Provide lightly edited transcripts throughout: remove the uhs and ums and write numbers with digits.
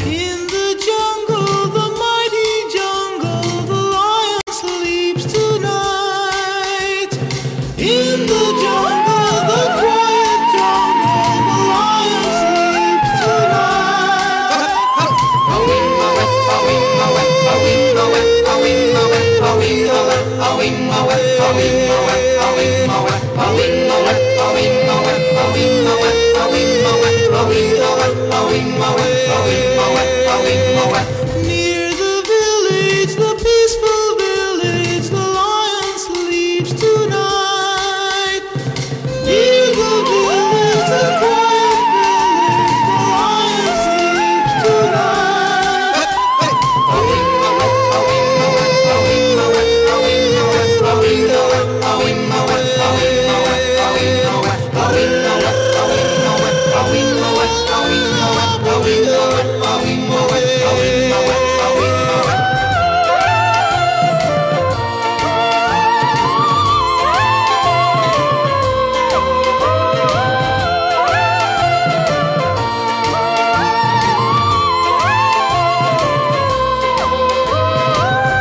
In the jungle, the mighty jungle, the lion sleeps tonight. In the jungle, the quiet jungle, the lion sleeps tonight. Near the village, the peaceful village, the lion sleeps tonight. Near the village, the quiet village, the lion sleeps tonight.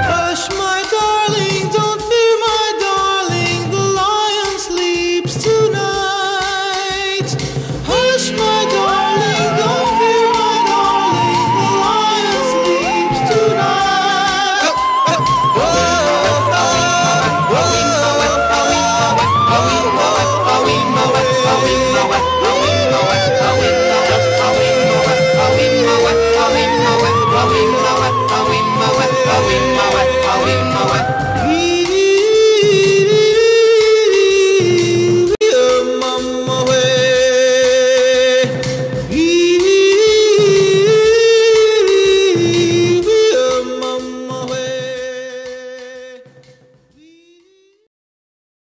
Hush, my darling, don't fear, my darling, the lion sleeps tonight. Hush, my darling, don't fear, my darling, the lion sleeps tonight.